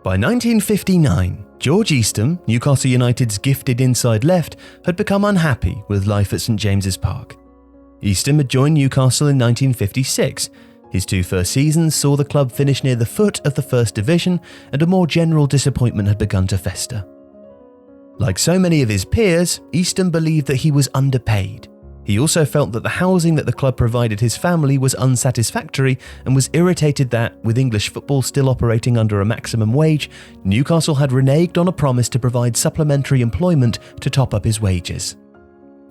By 1959, George Eastham, Newcastle United's gifted inside left, had become unhappy with life at St James's Park. Eastham had joined Newcastle in 1956. His 2 first seasons saw the club finish near the foot of the First Division, and a more general disappointment had begun to fester. Like so many of his peers, Eastham believed that he was underpaid. He also felt that the housing that the club provided his family was unsatisfactory and was irritated that, with English football still operating under a maximum wage, Newcastle had reneged on a promise to provide supplementary employment to top up his wages.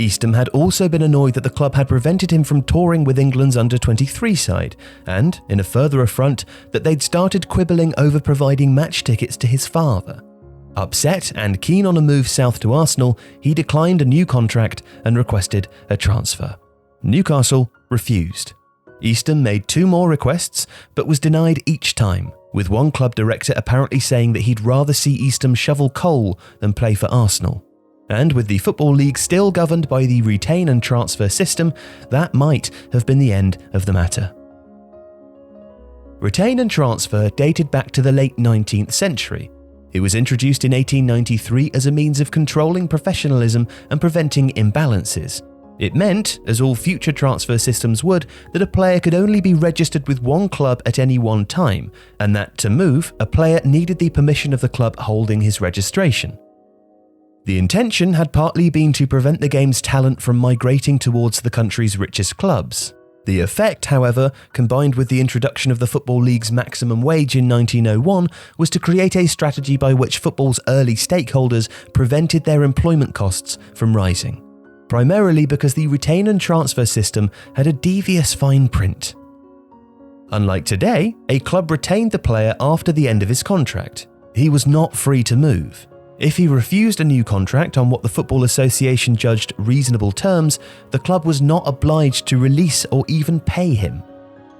Eastham had also been annoyed that the club had prevented him from touring with England's under-23 side, and, in a further affront, that they'd started quibbling over providing match tickets to his father. Upset and keen on a move south to Arsenal, he declined a new contract and requested a transfer. Newcastle refused. Eastham made 2 more requests, but was denied each time, with one club director apparently saying that he'd rather see Eastham shovel coal than play for Arsenal. And with the Football League still governed by the retain and transfer system, that might have been the end of the matter. Retain and transfer dated back to the late 19th century. It was introduced in 1893 as a means of controlling professionalism and preventing imbalances. It meant, as all future transfer systems would, that a player could only be registered with one club at any one time, and that to move, a player needed the permission of the club holding his registration. The intention had partly been to prevent the game's talent from migrating towards the country's richest clubs. The effect, however, combined with the introduction of the Football League's maximum wage in 1901, was to create a strategy by which football's early stakeholders prevented their employment costs from rising, primarily because the retain and transfer system had a devious fine print. Unlike today, a club retained the player after the end of his contract. He was not free to move. If he refused a new contract on what the Football Association judged reasonable terms, the club was not obliged to release or even pay him.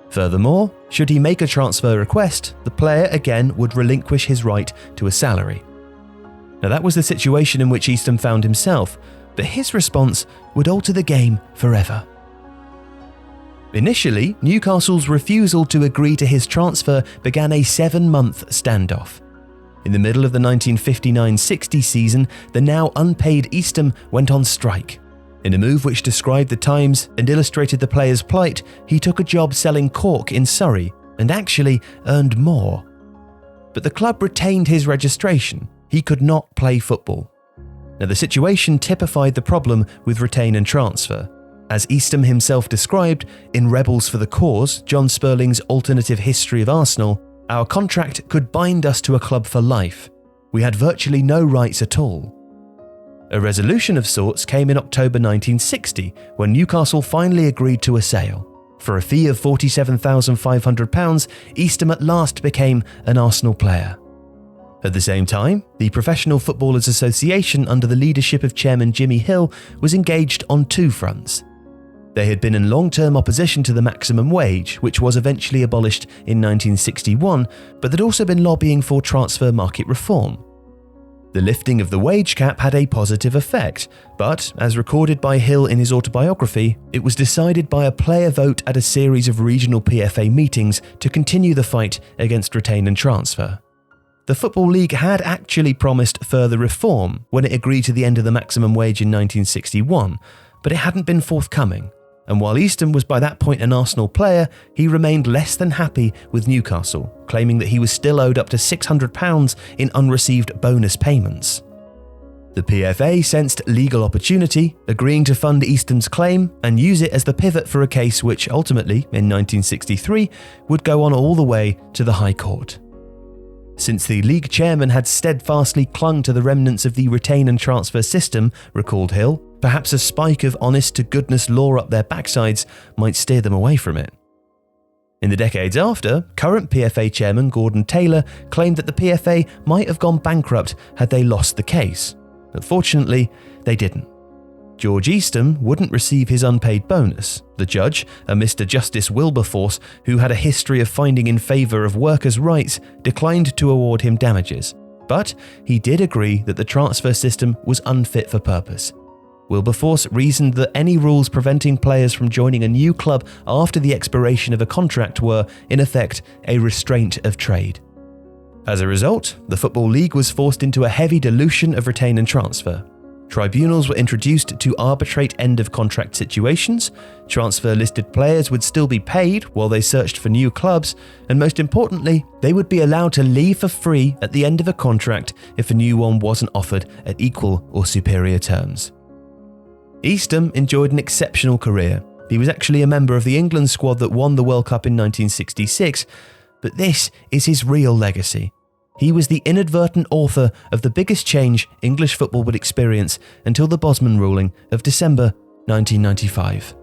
Furthermore, should he make a transfer request, the player again would relinquish his right to a salary. Now that was the situation in which Eastham found himself, but his response would alter the game forever. Initially, Newcastle's refusal to agree to his transfer began a 7-month standoff. In the middle of the 1959-60 season, the now unpaid Eastham went on strike. In a move which described the times and illustrated the player's plight, he took a job selling cork in Surrey and actually earned more. But the club retained his registration. He could not play football. Now the situation typified the problem with retain and transfer. As Eastham himself described in Rebels for the Cause, John Spurling's alternative history of Arsenal, our contract could bind us to a club for life. We had virtually no rights at all. A resolution of sorts came in October 1960 when Newcastle finally agreed to a sale. For a fee of £47,500, Eastham at last became an Arsenal player. At the same time, the Professional Footballers Association under the leadership of Chairman Jimmy Hill was engaged on 2 fronts. They had been in long-term opposition to the maximum wage, which was eventually abolished in 1961, but had also been lobbying for transfer market reform. The lifting of the wage cap had a positive effect, but, as recorded by Hill in his autobiography, it was decided by a player vote at a series of regional PFA meetings to continue the fight against retain and transfer. The Football League had actually promised further reform when it agreed to the end of the maximum wage in 1961, but it hadn't been forthcoming. And while Eastham was by that point an Arsenal player, he remained less than happy with Newcastle, claiming that he was still owed up to £600 in unreceived bonus payments. The PFA sensed legal opportunity, agreeing to fund Eastham's claim and use it as the pivot for a case which ultimately, in 1963, would go on all the way to the High Court. Since the league chairman had steadfastly clung to the remnants of the retain and transfer system, recalled Hill, perhaps a spike of honest-to-goodness law up their backsides might steer them away from it. In the decades after, current PFA chairman Gordon Taylor claimed that the PFA might have gone bankrupt had they lost the case. Unfortunately, they didn't. George Eastham wouldn't receive his unpaid bonus. The judge, a Mr. Justice Wilberforce, who had a history of finding in favour of workers' rights, declined to award him damages. But he did agree that the transfer system was unfit for purpose. Wilberforce reasoned that any rules preventing players from joining a new club after the expiration of a contract were, in effect, a restraint of trade. As a result, the Football League was forced into a heavy dilution of retain and transfer. Tribunals were introduced to arbitrate end-of-contract situations, transfer-listed players would still be paid while they searched for new clubs, and most importantly, they would be allowed to leave for free at the end of a contract if a new one wasn't offered at equal or superior terms. Eastham enjoyed an exceptional career. He was actually a member of the England squad that won the World Cup in 1966, but this is his real legacy. He was the inadvertent author of the biggest change English football would experience until the Bosman ruling of December 1995.